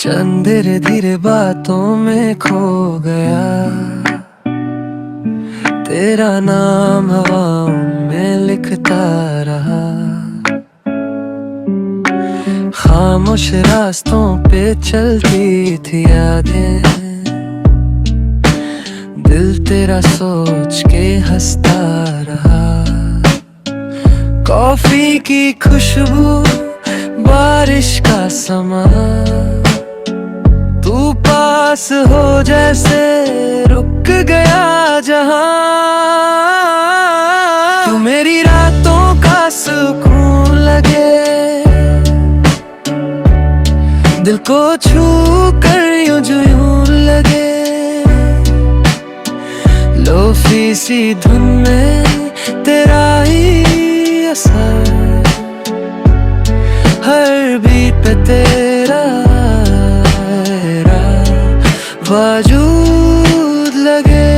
चंद धीरे धीरे बातों में खो गया, तेरा नाम हवाओं में लिखता रहा। खामोश रास्तों पे चलती थी यादें, दिल तेरा सोच के हंसता रहा। कॉफी की खुशबू, बारिश का समा, तू पास हो जैसे रुक गया जहां। तू मेरी रातों का सुकून लगे, दिल को छू कर यूं जुनून लगे। लोफी सी धुन में तेरा ही असर, हर बीट पे तेरा वजूद लगे।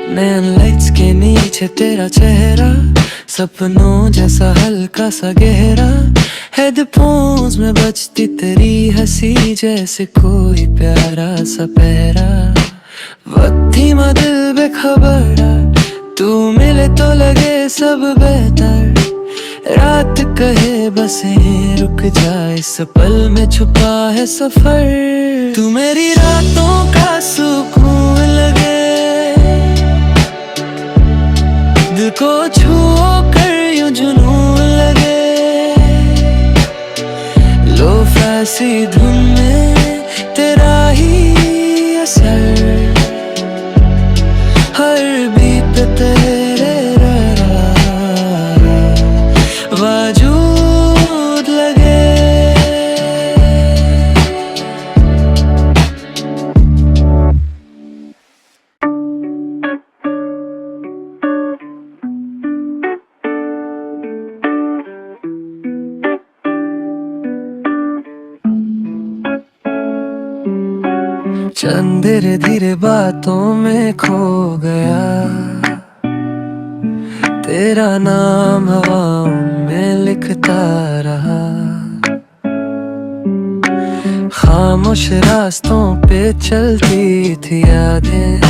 नैन लाइट्स के नीचे तेरा चेहरा, सपनों जैसा हल्का सा गहरा। हेडफोन्स में बजती तेरी हंसी, जैसे कोई प्यारा सा पहरा। वक्त ही दिल बेखबरा, तू मिले तो लगे सब बेहतर। रात कहे बसे रुक जाए, इस पल में छुपा है सफर। तू मेरी रातों का सुकून लगे, दिल को छू कर यूं जुनून लगे। लोफी धुन में तेरा ही असर, हर बीट पे तेरा वजूद लगे। चंद धीरे धीरे बातों में खो गया, तेरा नाम हवाओं में लिखता रहा। खामोश रास्तों पे चलती थी यादें,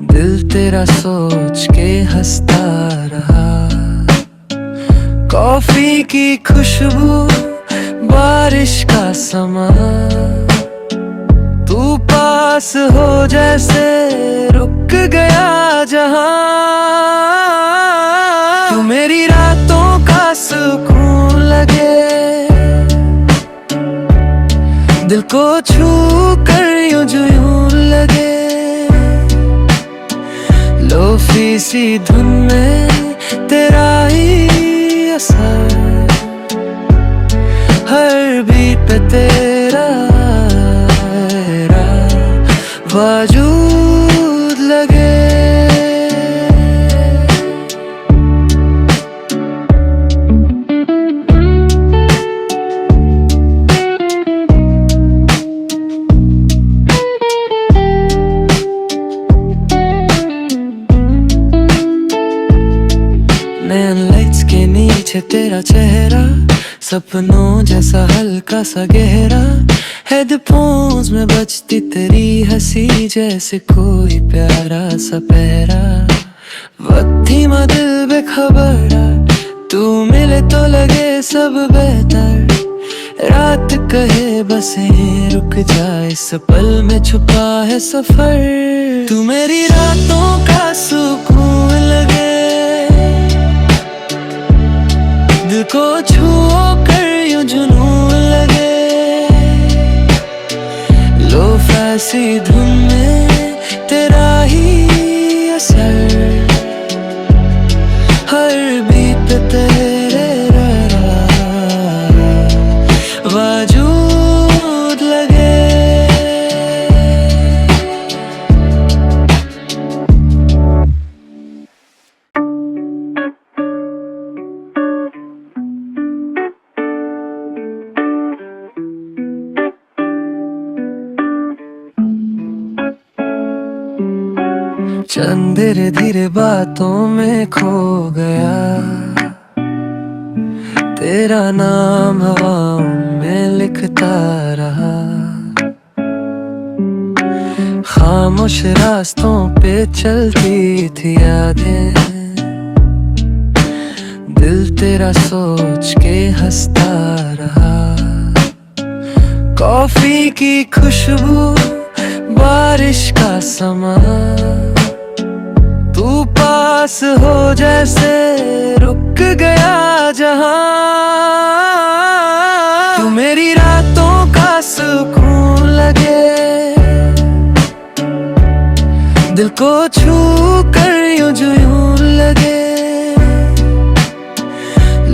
दिल तेरा सोच के हंसता रहा। कॉफी की खुशबू, बारिश का समा, तू पास हो जैसे रुक गया जहां। तू मेरी रातों का सुकून लगे, दिल को छू कर यूं जुनून लगे। लोफी सी धुन में तेरा ही असर, हर बीट पे तेरा वजूद लगे। नैन लाइट्स के नीचे तेरा चेहरा, सपनों जैसा हल्का सा गहरा। हेडफोन्स में बजती तेरी हंसी, जैसे कोई प्यारा सा पहरा। वक्त ही दिल बेखबरा, तू मिले तो लगे सब बेहतर। रात कहे बसे रुक जाए, इस पल में छुपा है सफर। तू मेरी रातों का सुकून लगे, दिल को छू कर यूं जुनून लगे। लोफी धुन में तेरा ही असर, हर बीट पे तेरा वजूद लगे। चंद धीरे धीरे बातों में खो गया, तेरा नाम हवाओं में लिखता रहा। खामोश रास्तों पे चलती थी यादें, दिल तेरा सोच के हंसता रहा। कॉफी की खुशबू, बारिश का समा, तू पास हो जैसे रुक गया जहां। तू मेरी रातों का सुकून लगे, दिल को छू कर यूं जो यूं लगे।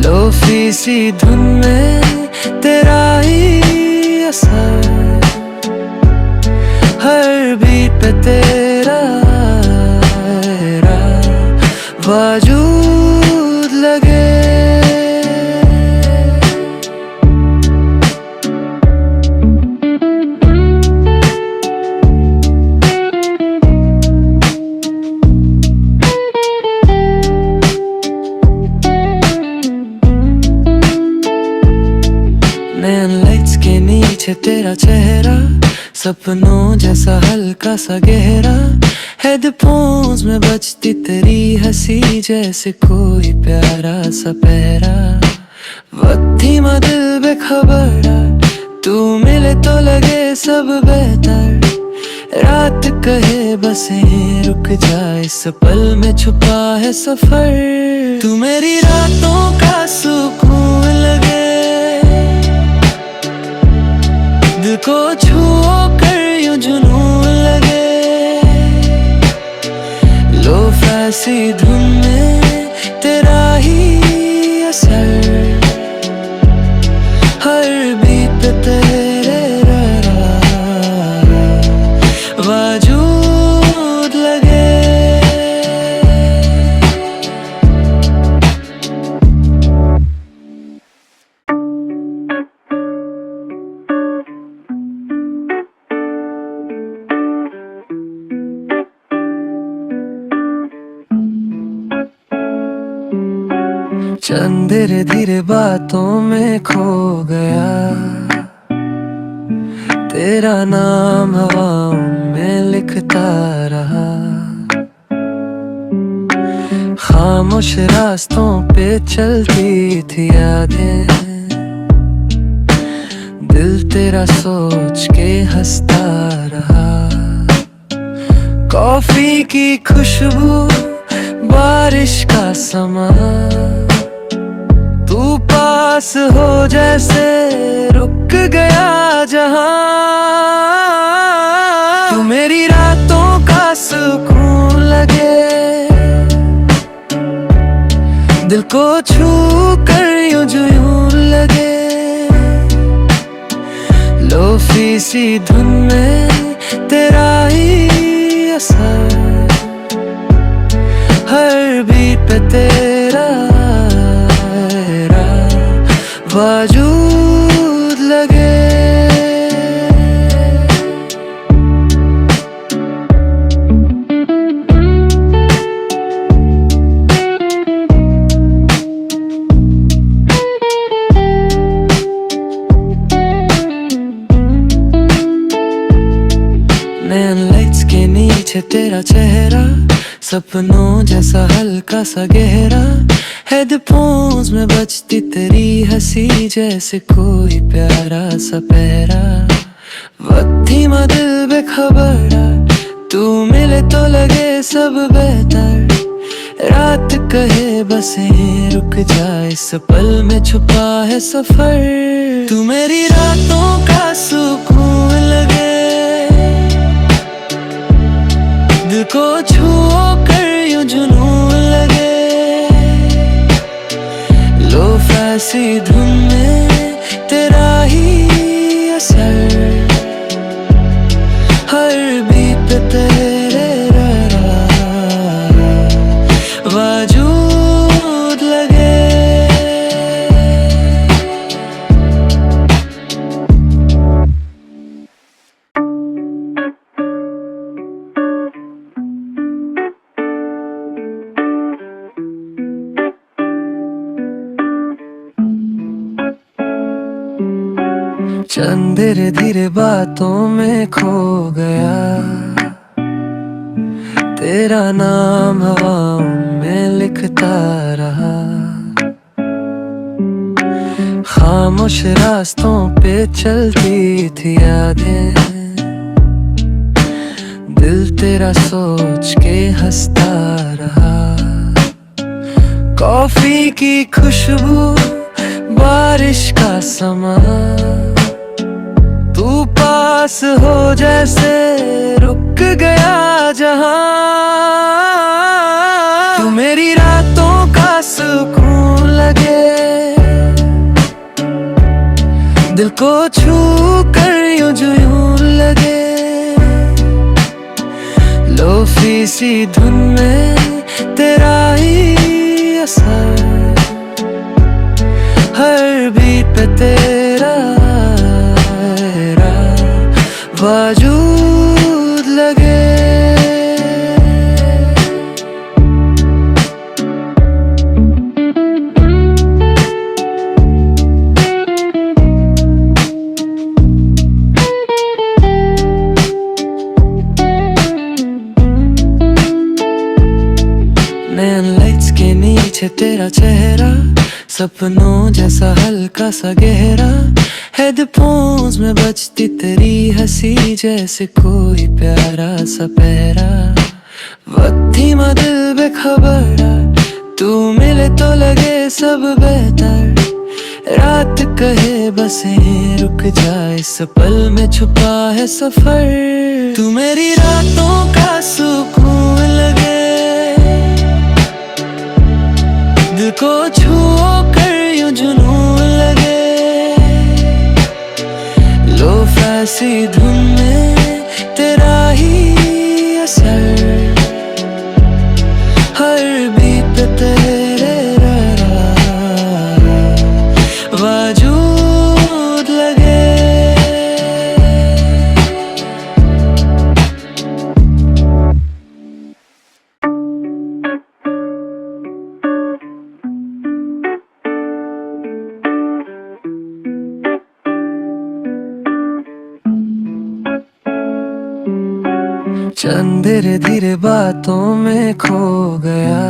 लोफी सी धुन में तेरा ही असर, हर बीट पे तेरा वजूद लगे। नैन लाइट्स के नीचे तेरा चेहरा, सपनों जैसा हल्का सा गहरा। हेडफोन्स में बजती तेरी हंसी, जैसे कोई प्यारा सा पहरा। वक्त ही दिल बेखबरा, तू मिले तो लगे सब बेहतर। रात कहे बसे रुक जाए, इस पल में छुपा है सफर। तू मेरी रातों का सुकून लगे, दिल को छू कर यूं जुनून लगे। लो फैसी धुन में तेरा ही असर, हर बीट पे तेरा वजूद लगे। चंद धीरे धीरे बातों में खो गया, तेरा नाम हवाओं में लिखता रहा। खामोश रास्तों पे चलती थी यादें, दिल तेरा सोच के हंसता रहा। कॉफी की खुशबू, बारिश का समा, तू पास हो जैसे रुक गया जहां। तू मेरी रातों का सुकून लगे, दिल को छू कर यूं जो यूं लगे। लोफी सी धुन में तेरा ही असर, हर बीट पे तेरा वजूद लगे। नैन लाइट्स के नीचे तेरा चेहरा, सपनों जैसा हल्का सा गहरा। हेडफोन्स में बजती तेरी हंसी, जैसे कोई प्यारा सा पहरा। वक्त ही दिल बेखबरा, तू मिले तो लगे सब बेहतर। रात कहे बसे रुक जाए, इस पल में छुपा है सफर। तू मेरी रातों का सुकून लगे, दिल को छू कर यूं जुनून लगे। लो फैसी धुन में तेरा ही असर, हर बीट पे तेरा वजूद लगे। चंद धीरे धीरे बातों में खो गया, तेरा नाम हवाओं में लिखता रहा। खामोश रास्तों पे चलती थी यादें, दिल तेरा सोच के हंसता रहा। कॉफी की खुशबू, बारिश का समा, तू पास हो जैसे रुक गया जहां। तू मेरी रातों का सुकून लगे, दिल को छू कर यूं जुनून लगे। लोफी सी धुन में तेरा ही असर, हर बीट पे तेरा वजूद लगे। नैन लाइट्स के नीचे तेरा चेहरा, सपनों जैसा हल्का सा गहरा। हेडफोन्स में बजती तेरी हंसी, जैसे कोई प्यारा सा पहरा। वक्त ही दिल बेखबरा, तू मिले तो लगे सब बेहतर। रात कहे बसे रुक जाए, इस पल में छुपा है सफर। तू मेरी रातों का सुकून लगे, दिल को छू कर यूं जुनून लगे। लोफी धुन में तेरा ही असर, हर बीट पे तेरा वजूद लगे। चंद धीरे धीरे बातों में खो गया,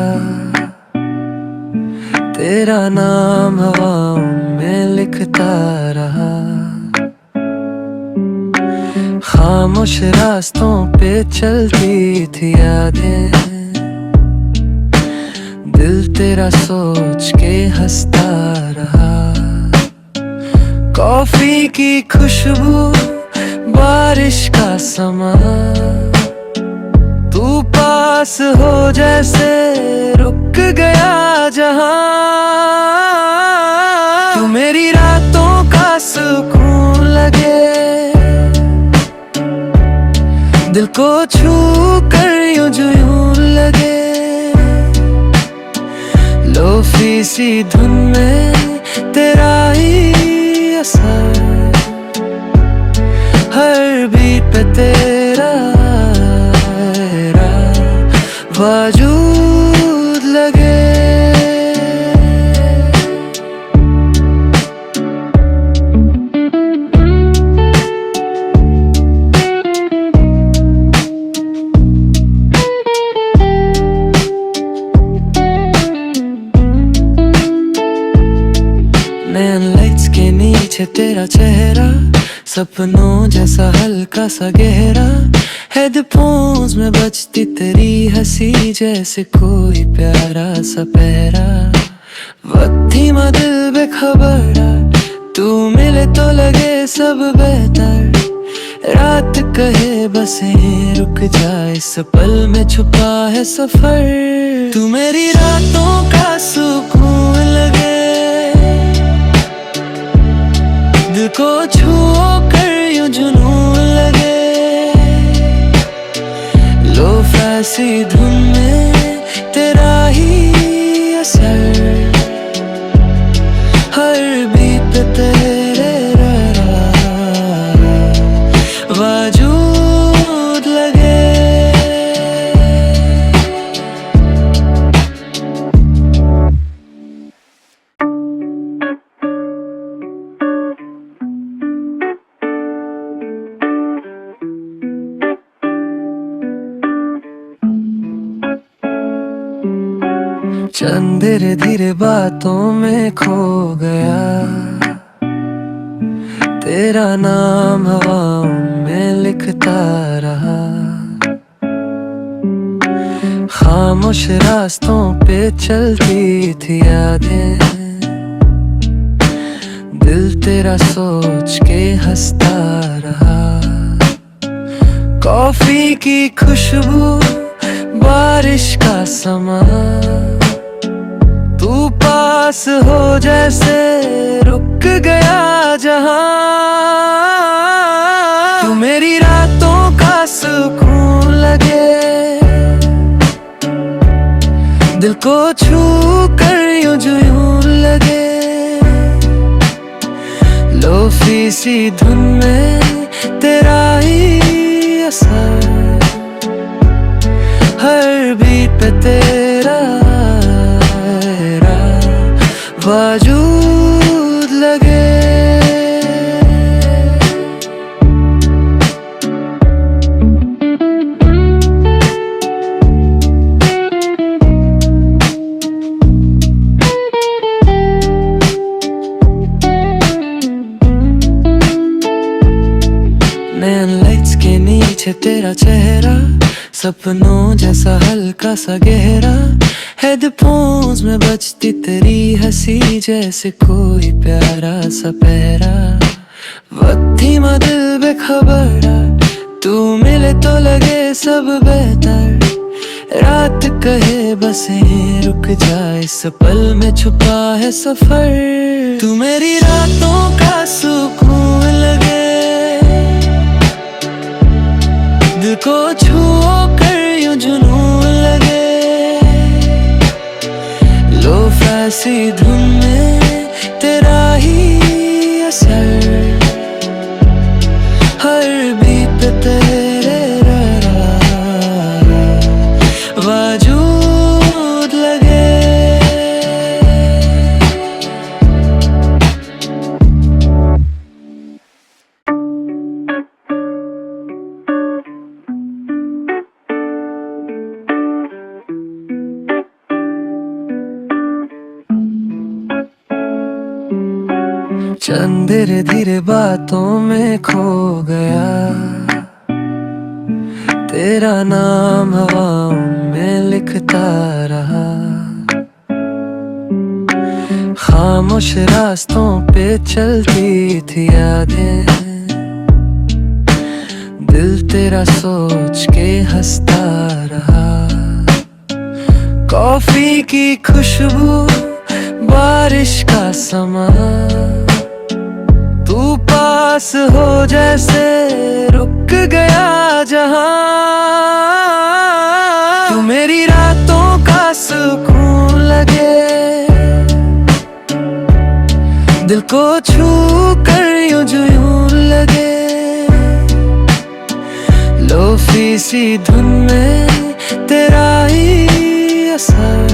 तेरा नाम हवाओं में लिखता रहा। खामोश रास्तों पे चलती थी यादें, दिल तेरा सोच के हंसता रहा। कॉफी की खुशबू, बारिश का समा, तू पास हो जैसे रुक गया जहां। तू मेरी रातों का सुकून लगे, दिल को छू कर यूं जुनून लगे। लोफी सी धुन में तेरा ही असर, हर बीट पे तेरा वजूद लगे। नैन लाइट्स के नीचे तेरा चेहरा, सपनों जैसा हल्का सा गहरा। हेडफोन्स में बजती तेरी हंसी, जैसे कोई प्यारा सा पहरा। वक्त ही दिल बेखबरा, तू मिले तो लगे सब बेहतर। रात कहे बसे रुक जाए, इस पल में छुपा है सफर। तू मेरी रातों का सुकून लगे, दिल को छू कर यूं जुनून लगे। लोफी धुन में तेरा ही असर, हर बीट पे तेरा वजूद लगे। चंद धीरे धीरे बातों में खो गया, तेरा नाम हवाओं में लिखता रहा। खामोश रास्तों पे चलती थी यादें, दिल तेरा सोच के हंसता रहा। कॉफी की खुशबू, बारिश का समा, तू पास हो जैसे रुक गया जहां। तू मेरी रातों का सुकून लगे, दिल को छू कर यूं जो यूं लगे। लोफी सी धुन में तेरा ही असर, हर बीट पे तेरा वजूद लगे। नैन लाइट्स के नीचे तेरा चेहरा, सपनों जैसा हल्का सा गहरा। हेडफोन्स में बजती तेरी हंसी, जैसे कोई प्यारा सा पहरा। वक्त ही दिल बेखबर, तू मिले तो लगे सब बेहतर। रात कहे बसे रुक जाए, इस पल में छुपा है सफर। तू मेरी रातों का सुकून लगे, दिल को छू कर यूं जुनून लगे। लो फैसी धुन में तेरा ही असर, हर बीट पे तेरा वजूद लगे। चंद धीरे धीरे बातों में खो गया, तेरा नाम हवाओं में लिखता रहा। खामोश रास्तों पे चलती थी यादें, दिल तेरा सोच के हंसता रहा। कॉफी की खुशबू, बारिश का समा, तू पास हो जैसे रुक गया जहां। तू मेरी रातों का सुकून लगे, दिल को छू कर यूं जो यूं लगे। लोफी सी धुन में तेरा ही असर,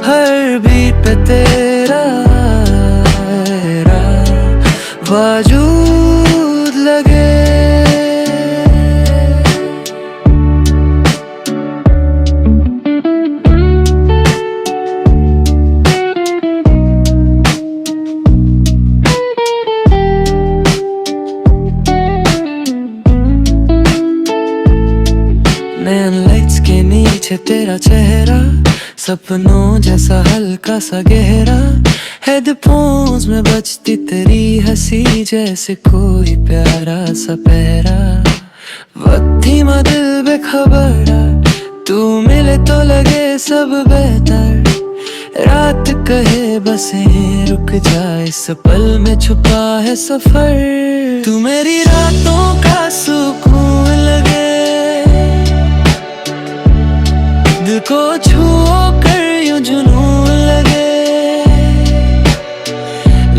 हर बीट पे तेरा वजूद लगे। नैन लाइट्स के नीचे तेरा चेहरा, सपनों जैसा हल्का सा गहरा। हेडफोन्स में बजती तेरी हंसी, जैसे कोई प्यारा सा पहरा। वक्त ही दिल बेखबर, तू मिले तो लगे सब बेहतर। रात कहे बसे रुक जाए, इस पल में छुपा है सफर। तू मेरी रातों का सुकून लगे, दिल को छू कर यूं जुनून लगे।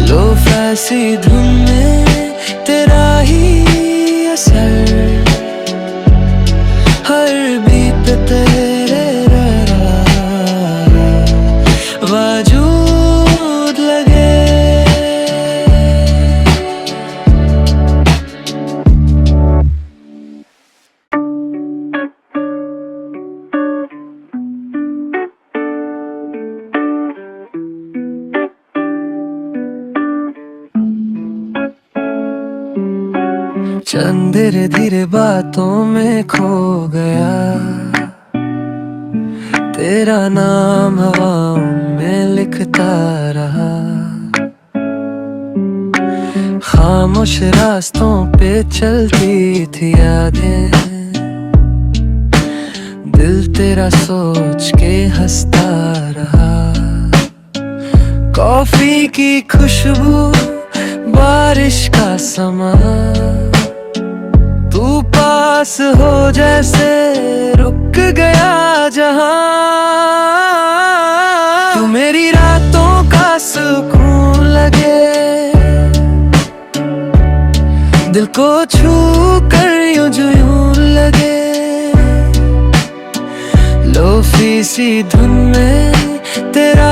लो फैसी धुन में तेरा ही असर, हर बीट पे तेरा वजूद लगे। चंद धीरे धीरे बातों में खो गया, तेरा नाम हवाओं में लिखता रहा। खामोश रास्तों पे चलती थी यादें, दिल तेरा सोच के हंसता रहा। कॉफी की खुशबू, बारिश का समा, तू पास हो जैसे रुक गया जहां। तू मेरी रातों का सुकून लगे, दिल को छू कर यूं लगे। लोफी सी धुन में तेरा